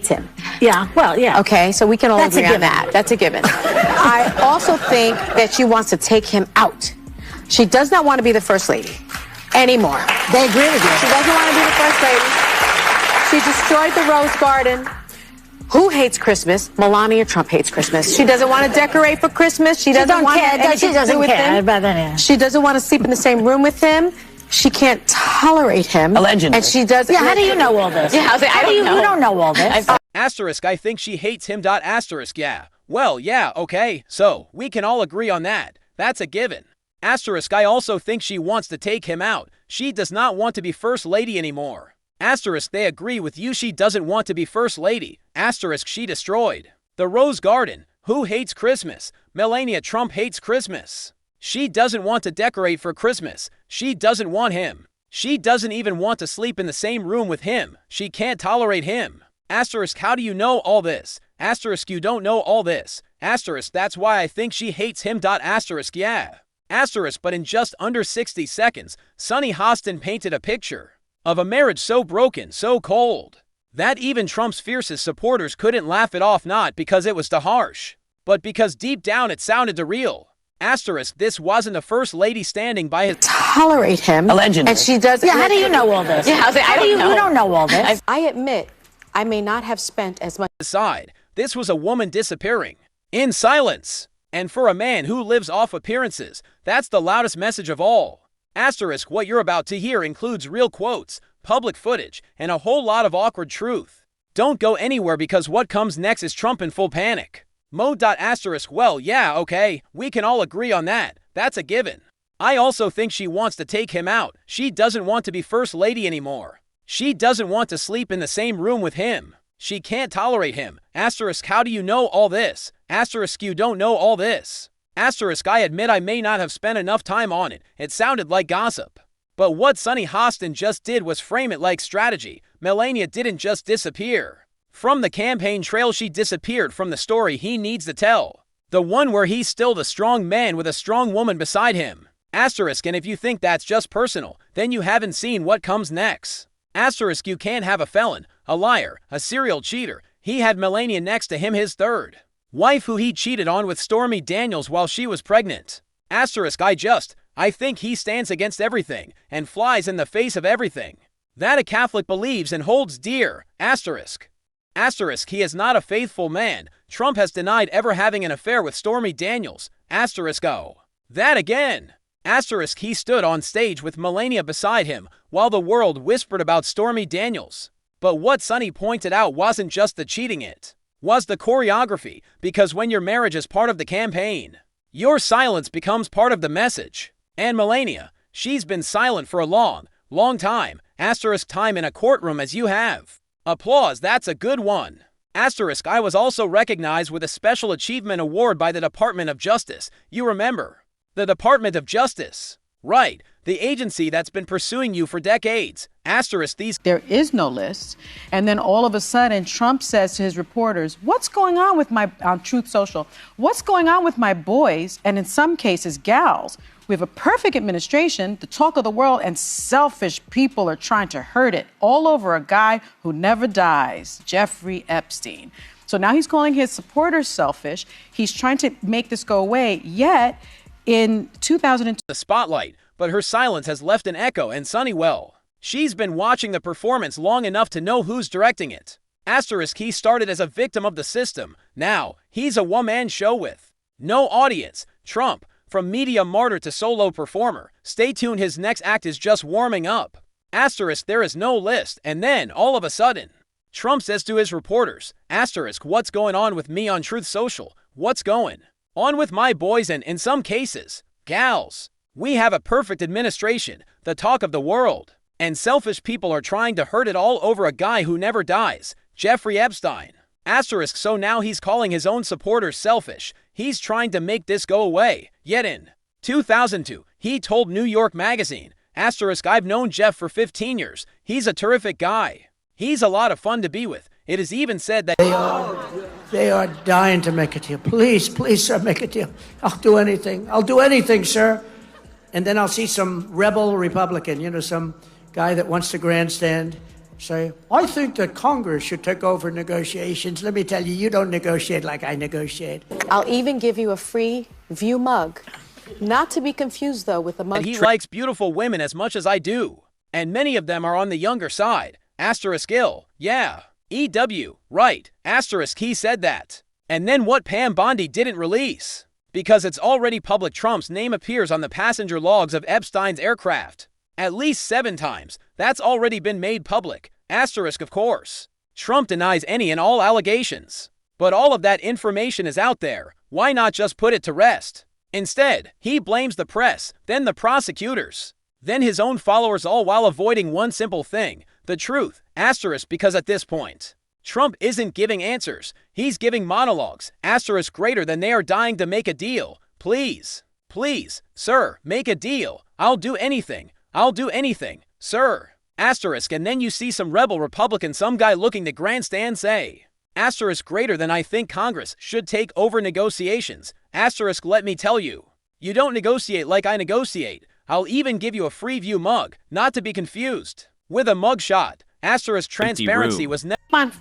hates him. Yeah, well, yeah. Okay, so we can all agree on that. That's a given. I also think that she wants to take him out. She does not want to be the first lady anymore. They agree with you. She doesn't want to be the first lady. She destroyed the Rose Garden. Who hates Christmas? Melania Trump hates Christmas. She doesn't want to decorate for Christmas. She doesn't want anything to do with him. She doesn't want to sleep in the same room with him. She can't tolerate him. Allegedly. And she does. Yeah, how do you know all this? Yeah, I don't know. You don't know all this. Asterisk, I think she hates him. Asterisk, yeah. Well, yeah, okay. So, we can all agree on that. That's a given. Asterisk, I also think she wants to take him out. She does not want to be first lady anymore. Asterisk, they agree with you. She doesn't want to be first lady. Asterisk, she destroyed the Rose Garden. Who hates Christmas? Melania Trump hates Christmas. She doesn't want to decorate for Christmas. She doesn't want him. She doesn't even want to sleep in the same room with him. She can't tolerate him. Asterisk, how do you know all this? Asterisk, you don't know all this. Asterisk, that's why I think she hates him. Asterisk, yeah. Asterisk, but in just under 60 seconds, Sunny Hostin painted a picture of a marriage so broken, so cold, that even Trump's fiercest supporters couldn't laugh it off, not because it was too harsh, but because deep down it sounded too real. Asterisk, this wasn't the first lady standing by his tolerate him. Allegedly. And she does. Yeah, how do you know all this? Yeah, I don't know. You don't know all this. I admit, I may not have spent as much side. This was a woman disappearing in silence. And for a man who lives off appearances, that's the loudest message of all. Asterisk, what you're about to hear includes real quotes, public footage, and a whole lot of awkward truth. Don't go anywhere because what comes next is Trump in full panic mode. Asterisk, well, yeah, okay, we can all agree on that. That's a given. I also think she wants to take him out. She doesn't want to be first lady anymore. She doesn't want to sleep in the same room with him. She can't tolerate him. Asterisk, how do you know all this? Asterisk, you don't know all this. Asterisk, I admit I may not have spent enough time on it. It sounded like gossip. But what Sunny Hostin just did was frame it like strategy. Melania didn't just disappear from the campaign trail. She disappeared from the story he needs to tell. The one where he's still the strong man with a strong woman beside him. Asterisk, and if you think that's just personal, then you haven't seen what comes next. Asterisk, you can't have a felon, a liar, a serial cheater. He had Melania next to him, his third wife, who he cheated on with Stormy Daniels while she was pregnant. Asterisk, I think he stands against everything and flies in the face of everything that a Catholic believes and holds dear. Asterisk. Asterisk, he is not a faithful man. Trump has denied ever having an affair with Stormy Daniels. Asterisk, oh, that again. Asterisk, he stood on stage with Melania beside him while the world whispered about Stormy Daniels. But what Sunny pointed out wasn't just the cheating, it was the choreography, because when your marriage is part of the campaign, your silence becomes part of the message. And Melania, she's been silent for a long time. Asterisk, time in a courtroom as you have. Applause, that's a good one. Asterisk, I was also recognized with a Special Achievement Award by the Department of Justice. You remember? The Department of Justice. Right, the agency that's been pursuing you for decades. Asterisk, there is no list. And then all of a sudden, Trump says to his reporters, what's going on with on Truth Social? What's going on with my boys, and in some cases, gals? We have a perfect administration, the talk of the world, and selfish people are trying to hurt it all over a guy who never dies, Jeffrey Epstein. So now he's calling his supporters selfish. He's trying to make this go away, yet in 2002, the spotlight, but her silence has left an echo, and Sunny, well, she's been watching the performance long enough to know who's directing it. Asterisk, he started as a victim of the system. Now, he's a one-man show with no audience. Trump, from media martyr to solo performer. Stay tuned, his next act is just warming up. Asterisk, there is no list, and then, all of a sudden, Trump says to his reporters, asterisk, what's going on with me on Truth Social? What's going on with my boys and, in some cases, gals? We have a perfect administration, the talk of the world, and selfish people are trying to hurt it all over a guy who never dies, Jeffrey Epstein. Asterisk, so now he's calling his own supporters selfish. He's trying to make this go away. Yet in 2002, he told New York Magazine, asterisk, I've known Jeff for 15 years. He's a terrific guy. He's a lot of fun to be with. It is even said that they are dying to make a deal. Please, sir, make a deal. I'll do anything, sir. And then I'll see some rebel Republican, some guy that wants to grandstand, say, I think that Congress should take over negotiations. Let me tell you, you don't negotiate like I negotiate. I'll even give you a free View mug. Not to be confused, though, with the mug. He likes beautiful women as much as I do. And many of them are on the younger side. Asterisk ill. Yeah. EW. Right. Asterisk he said that. And then what Pam Bondi didn't release. Because it's already public, Trump's name appears on the passenger logs of Epstein's aircraft. At least 7 times. That's already been made public. Asterisk of course. Trump denies any and all allegations. But all of that information is out there. Why not just put it to rest? Instead, he blames the press, then the prosecutors, then his own followers, all while avoiding one simple thing, the truth. Asterisk because at this point, Trump isn't giving answers. He's giving monologues. Asterisk greater than they are dying to make a deal. Please, please, sir, make a deal. I'll do anything. I'll do anything, sir. Asterisk, and then you see some rebel Republican, some guy looking to grandstand say, asterisk greater than I think Congress should take over negotiations. Asterisk, let me tell you, you don't negotiate like I negotiate. I'll even give you a free View mug, not to be confused with a mug shot. Asterisk transparency was never.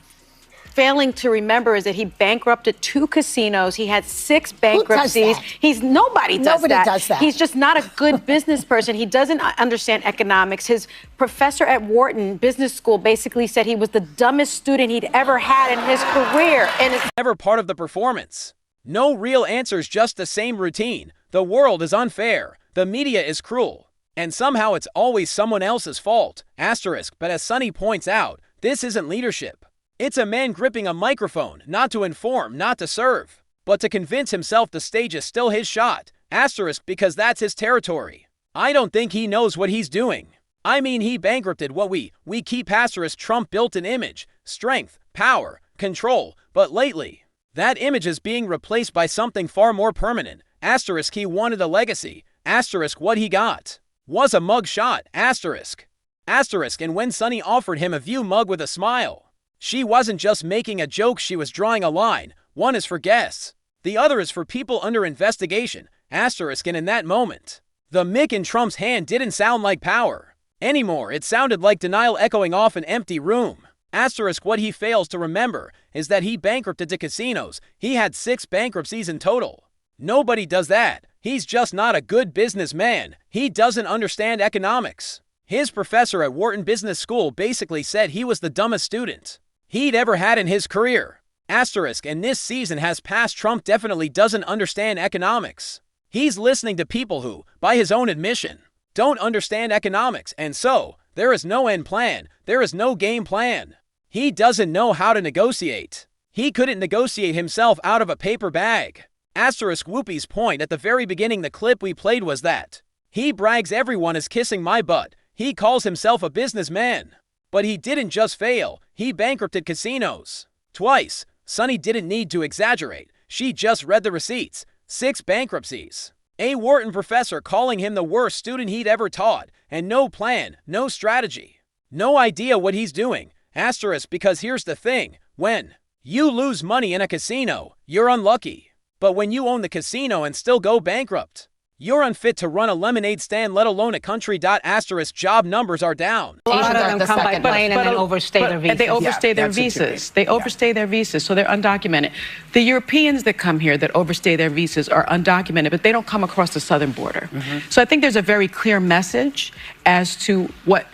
Failing to remember is that he bankrupted 2 casinos. He had 6 bankruptcies. Nobody does that. He's just not a good business person. He doesn't understand economics. His professor at Wharton Business School basically said he was the dumbest student he'd ever had in his career. And it's never part of the performance. No real answers, just the same routine. The world is unfair. The media is cruel. And somehow it's always someone else's fault. Asterisk, but as Sonny points out, this isn't leadership. It's a man gripping a microphone, not to inform, not to serve, but to convince himself the stage is still his shot. Asterisk because that's his territory. I don't think he knows what he's doing. I mean, he bankrupted what we keep. Asterisk Trump built an image, strength, power, control, but lately, that image is being replaced by something far more permanent. Asterisk he wanted a legacy. Asterisk what he got was a mug shot. Asterisk. Asterisk and when Sonny offered him a View mug with a smile, she wasn't just making a joke, she was drawing a line. One is for guests. The other is for people under investigation. Asterisk and in that moment, the mic in Trump's hand didn't sound like power anymore. It sounded like denial echoing off an empty room. Asterisk what he fails to remember is that he bankrupted the casinos. He had 6 bankruptcies in total. Nobody does that. He's just not a good businessman. He doesn't understand economics. His professor at Wharton Business School basically said he was the dumbest student he'd ever had in his career. Asterisk, and this season has passed. Trump definitely doesn't understand economics. He's listening to people who, by his own admission, don't understand economics, and so, there is no end plan, there is no game plan. He doesn't know how to negotiate. He couldn't negotiate himself out of a paper bag. Asterisk Whoopi's point at the very beginning, the clip we played, was that he brags everyone is kissing my butt. He calls himself a businessman. But he didn't just fail, he bankrupted casinos. Twice. Sonny didn't need to exaggerate. She just read the receipts. 6 bankruptcies. A Wharton professor calling him the worst student he'd ever taught. And no plan, no strategy. No idea what he's doing. Asterisk because here's the thing. When you lose money in a casino, you're unlucky. But when you own the casino and still go bankrupt, you're unfit to run a lemonade stand, let alone a country. Asterisk job numbers are down. A lot of them come by plane and then overstay their visas. They overstay their visas. They overstay their visas, so they're undocumented. The Europeans that come here that overstay their visas are undocumented, but they don't come across the southern border. So I think there's a very clear message as to what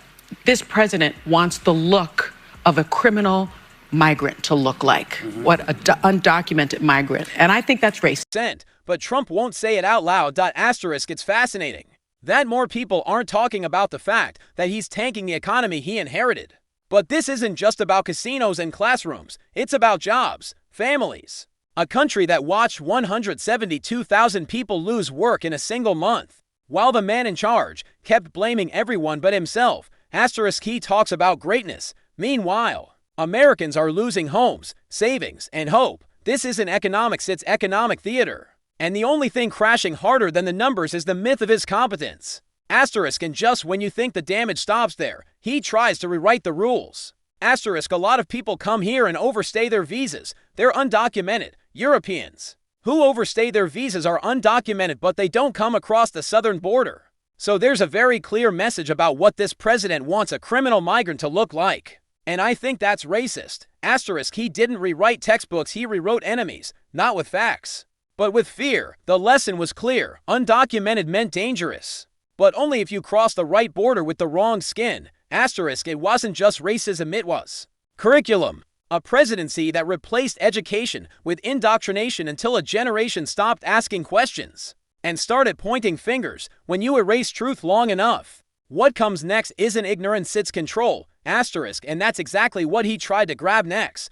this president wants the look of a criminal migrant to look like, what an undocumented migrant. And I think that's racist. But Trump won't say it out loud. Asterisk, it's fascinating that more people aren't talking about the fact that he's tanking the economy he inherited. But this isn't just about casinos and classrooms. It's about jobs, families. A country that watched 172,000 people lose work in a single month, while the man in charge kept blaming everyone but himself. Asterisk he talks about greatness. Meanwhile, Americans are losing homes, savings, and hope. This isn't economics, it's economic theater. And the only thing crashing harder than the numbers is the myth of his competence. Asterisk, and just when you think the damage stops there, he tries to rewrite the rules. Asterisk, a lot of people come here and overstay their visas. They're undocumented. Europeans who overstay their visas are undocumented, but they don't come across the southern border. So there's a very clear message about what this president wants a criminal migrant to look like. And I think that's racist. Asterisk, he didn't rewrite textbooks, he rewrote enemies, not with facts, but with fear. The lesson was clear. Undocumented meant dangerous, but only if you cross the right border with the wrong skin. Asterisk, it wasn't just racism, it was curriculum. A presidency that replaced education with indoctrination until a generation stopped asking questions and started pointing fingers. When you erase truth long enough, what comes next isn't ignorance, it's control. Asterisk, and that's exactly what he tried to grab next.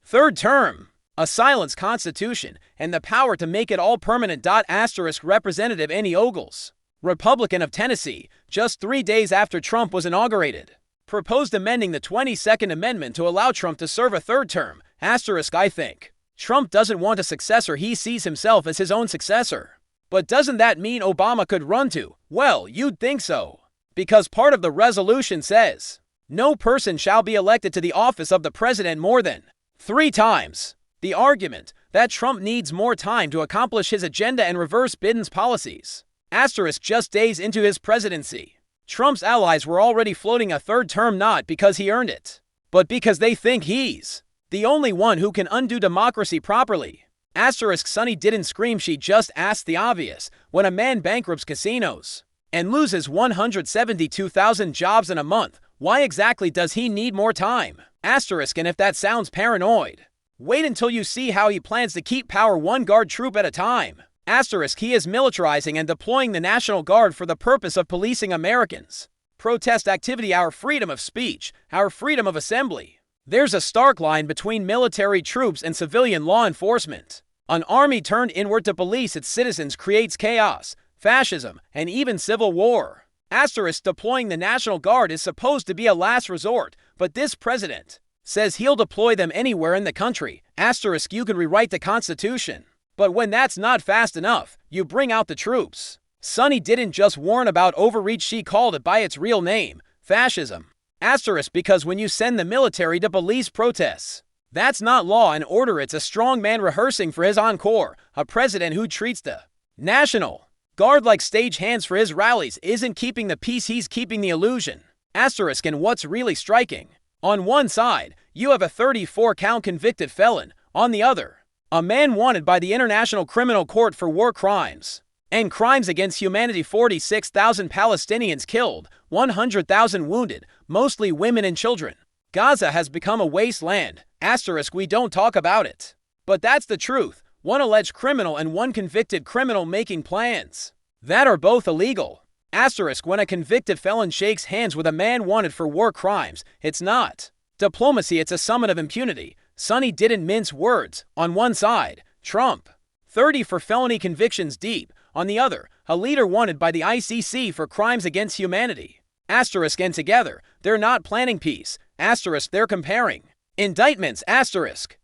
Third term, a silenced constitution, and the power to make it all permanent. Asterisk, Representative Annie Ogles, Republican of Tennessee, just 3 days after Trump was inaugurated, proposed amending the 22nd Amendment to allow Trump to serve a third term. Asterisk, I think Trump doesn't want a successor, he sees himself as his own successor. But doesn't that mean Obama could run too? Well, you'd think so, because part of the resolution says, no person shall be elected to the office of the president more than 3 times. The argument that Trump needs more time to accomplish his agenda and reverse Biden's policies. Asterisk, just days into his presidency, Trump's allies were already floating a third term, not because he earned it, but because they think he's the only one who can undo democracy properly. Asterisk, Sonny didn't scream, she just asked the obvious. When a man bankrupts casinos and loses 172,000 jobs in a month, why exactly does he need more time? Asterisk, and if that sounds paranoid, wait until you see how he plans to keep power, one guard troop at a time. Asterisk, he is militarizing and deploying the National Guard for the purpose of policing Americans. Protest activity, our freedom of speech, our freedom of assembly. There's a stark line between military troops and civilian law enforcement. An army turned inward to police its citizens creates chaos, fascism, and even civil war. Asterisk, deploying the National Guard is supposed to be a last resort, but this president says he'll deploy them anywhere in the country. Asterisk, you can rewrite the Constitution, but when that's not fast enough, you bring out the troops. Sonny didn't just warn about overreach, she called it by its real name, fascism. Asterisk, because when you send the military to police protests, that's not law and order, it's a strong man rehearsing for his encore. A president who treats the National Guard like stagehands for his rallies isn't keeping the peace, he's keeping the illusion. Asterisk, and what's really striking, on one side, you have a 34-count convicted felon. On the other, a man wanted by the International Criminal Court for war crimes and crimes against humanity. 46,000 Palestinians killed, 100,000 wounded, mostly women and children. Gaza has become a wasteland. Asterisk, we don't talk about it, but that's the truth. One alleged criminal and one convicted criminal making plans that are both illegal. Asterisk, when a convicted felon shakes hands with a man wanted for war crimes, it's not diplomacy, it's a summit of impunity. Sonny didn't mince words. On one side, Trump, 30 for felony convictions deep. On the other, a leader wanted by the ICC for crimes against humanity. Asterisk, and together, they're not planning peace. Asterisk, they're comparing indictments. Asterisk.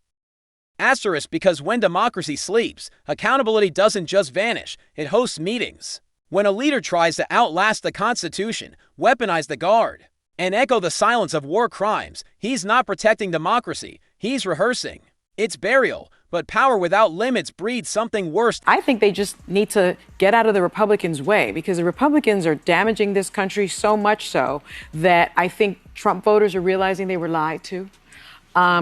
Asterisk, because when democracy sleeps, accountability doesn't just vanish, it hosts meetings. When a leader tries to outlast the Constitution, weaponize the Guard, and echo the silence of war crimes, he's not protecting democracy, he's rehearsing its burial. But power without limits breeds something worse. I think they just need to get out of the Republicans' way, because the Republicans are damaging this country so much so that I think Trump voters are realizing they were lied to.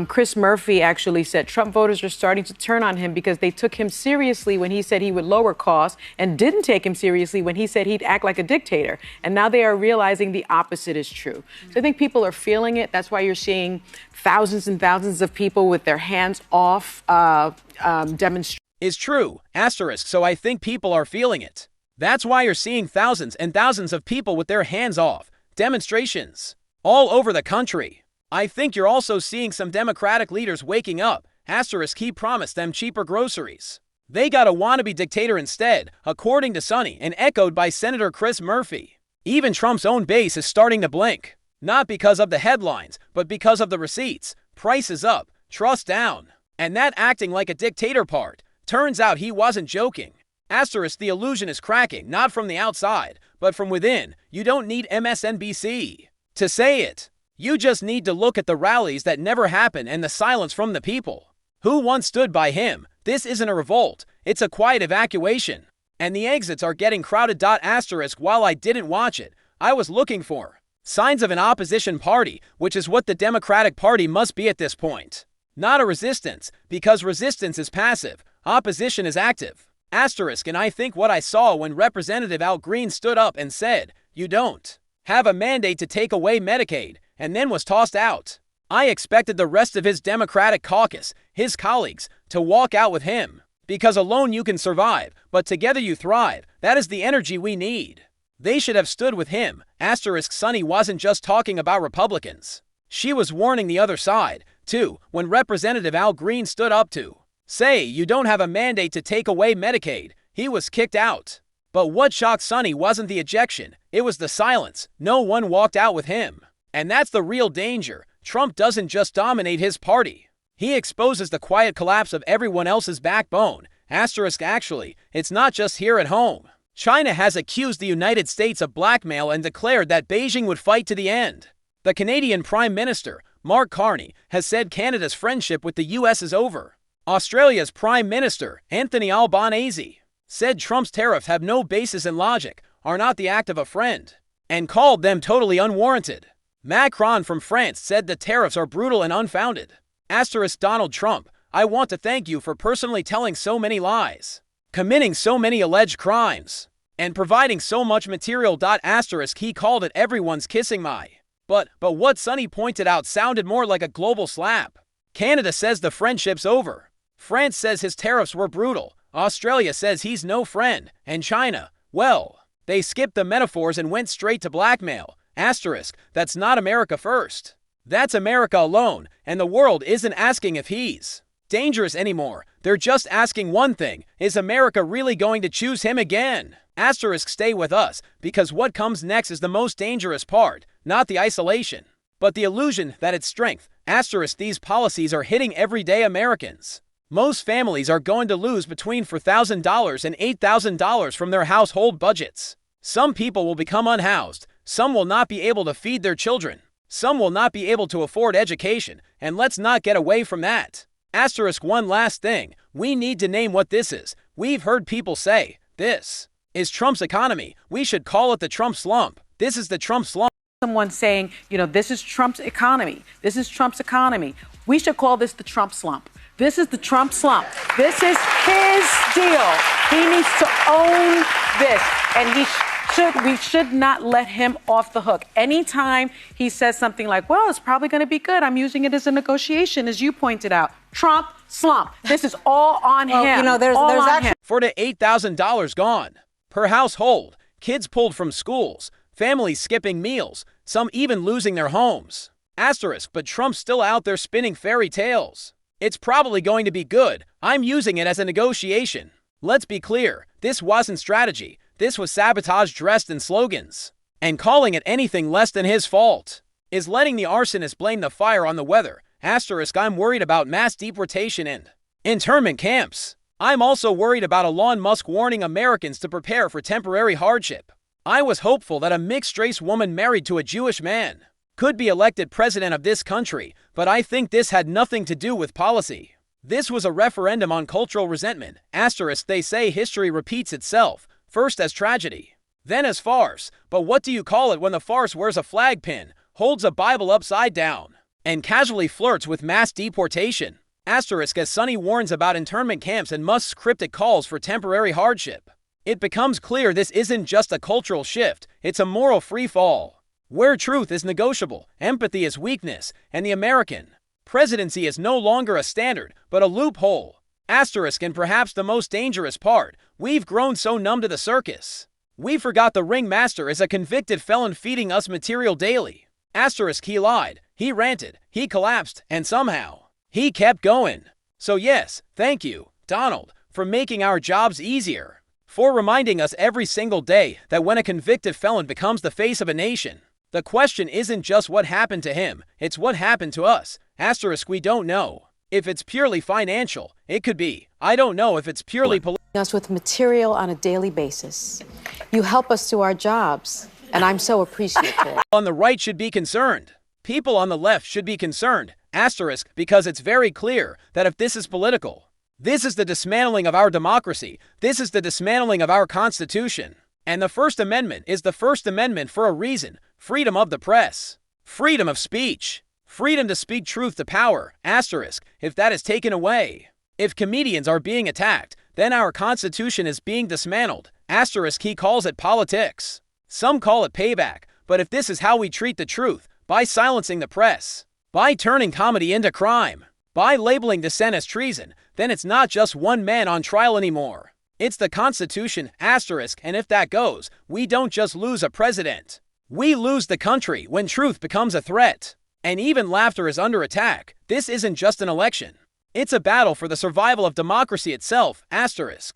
Chris Murphy actually said Trump voters are starting to turn on him because they took him seriously when he said he would lower costs and didn't take him seriously when he said he'd act like a dictator. And now they are realizing the opposite is true. So I think people are feeling it. That's why you're seeing thousands and thousands of people with their hands off demonstrating. Is true. Asterisk. So I think people are feeling it. That's why you're seeing thousands and thousands of people with their hands off demonstrations all over the country. I think you're also seeing some Democratic leaders waking up. Asterisk, he promised them cheaper groceries. They got a wannabe dictator instead, according to Sonny, and echoed by Senator Chris Murphy. Even Trump's own base is starting to blink. Not because of the headlines, but because of the receipts. Prices up, trust down. And that acting like a dictator part. Turns out he wasn't joking. Asterisk, the illusion is cracking, not from the outside, but from within. You don't need MSNBC to say it. You just need to look at the rallies that never happen and the silence from the people who once stood by him. This isn't a revolt, it's a quiet evacuation. And the exits are getting crowded. Asterisk, while I didn't watch it, I was looking for Signs of an opposition party, which is what the Democratic Party must be at this point. Not a resistance, because resistance is passive, opposition is active. Asterisk, and I think what I saw when Representative Al Green stood up and said, "You don't have a mandate to take away Medicaid," and then was tossed out. I expected the rest of his Democratic caucus, his colleagues, to walk out with him. Because alone you can survive, but together you thrive. That is the energy we need. They should have stood with him. Asterisk, Sonny wasn't just talking about Republicans. She was warning the other side, too, when Representative Al Green stood up to say, "You don't have a mandate to take away Medicaid." He was kicked out. But what shocked Sonny wasn't the ejection, it was the silence. No one walked out with him. And that's the real danger. Trump doesn't just dominate his party. He exposes the quiet collapse of everyone else's backbone. Asterisk, actually, it's not just here at home. China has accused the United States of blackmail and declared that Beijing would fight to the end. The Canadian Prime Minister, Mark Carney, has said Canada's friendship with the U.S. is over. Australia's Prime Minister, Anthony Albanese, said Trump's tariffs have no basis in logic, are not the act of a friend, and called them totally unwarranted. Macron from France said the tariffs are brutal and unfounded. Asterisk, Donald Trump, I want to thank you for personally telling so many lies, committing so many alleged crimes, and providing so much material. Asterisk, he called it everyone's kissing my. But what Sonny pointed out sounded more like a global slap. Canada says the friendship's over. France says his tariffs were brutal. Australia says he's no friend. And China, well, they skipped the metaphors and went straight to blackmail. Asterisk, that's not America first. That's America alone, and the world isn't asking if he's dangerous anymore. They're just asking one thing: is America really going to choose him again? Asterisk, stay with us, because what comes next is the most dangerous part, not the isolation, but the illusion that it's strength. Asterisk, these policies are hitting everyday Americans. Most families are going to lose between $4,000 and $8,000 from their household budgets. Some people will become unhoused. Some will not be able to feed their children. Some will not be able to afford education, and let's not get away from that. Asterisk, one last thing. We need to name what this is. We've heard people say, this is Trump's economy. We should call it the Trump slump. This is the Trump slump. Someone saying, this is Trump's economy. This is Trump's economy. We should call this the Trump slump. This is the Trump slump. This is his deal. He needs to own this, and we should not let him off the hook. Anytime he says something like, well, it's probably going to be good, I'm using it as a negotiation, as you pointed out. Trump slump. This is all on him. There's actually For the $8,000 gone per household, kids pulled from schools, families skipping meals, some even losing their homes. Asterisk, but Trump's still out there spinning fairy tales. It's probably going to be good. I'm using it as a negotiation. Let's be clear, this wasn't strategy. This was sabotage dressed in slogans. And calling it anything less than his fault is letting the arsonist blame the fire on the weather. Asterisk, I'm worried about mass deportation and internment camps. I'm also worried about Elon Musk warning Americans to prepare for temporary hardship. I was hopeful that a mixed-race woman married to a Jewish man could be elected president of this country, but I think this had nothing to do with policy. This was a referendum on cultural resentment. Asterisk, they say history repeats itself, first as tragedy, then as farce. But what do you call it when the farce wears a flag pin, holds a Bible upside down, and casually flirts with mass deportation? Asterisk, as Sonny warns about internment camps and Musk's cryptic calls for temporary hardship, it becomes clear this isn't just a cultural shift, it's a moral free-fall, where truth is negotiable, empathy is weakness, and the American presidency is no longer a standard, but a loophole. Asterisk, and perhaps the most dangerous part, we've grown so numb to the circus, we forgot the ringmaster is a convicted felon feeding us material daily. Asterisk, he lied, he ranted, he collapsed, and somehow he kept going. So yes, thank you, Donald, for making our jobs easier, for reminding us every single day that when a convicted felon becomes the face of a nation, the question isn't just what happened to him, it's what happened to us. Asterisk, we don't know if it's purely financial. It could be. I don't know if it's purely political. Us with material on a daily basis. You help us do our jobs, and I'm so appreciative. On the right should be concerned. People on the left should be concerned. Asterisk, because it's very clear that if this is political, this is the dismantling of our democracy. This is the dismantling of our Constitution. And the First Amendment is the First Amendment for a reason. freedom of the press, freedom of speech, freedom to speak truth to power, asterisk, if that is taken away. If comedians are being attacked, then our Constitution is being dismantled, asterisk. He calls it politics. Some call it payback, but if this is how we treat the truth, by silencing the press, by turning comedy into crime, by labeling dissent as treason, then it's not just one man on trial anymore. It's the Constitution, asterisk, and if that goes, we don't just lose a president. We lose the country when truth becomes a threat. And even laughter is under attack. This isn't just an election. It's a battle for the survival of democracy itself, asterisk.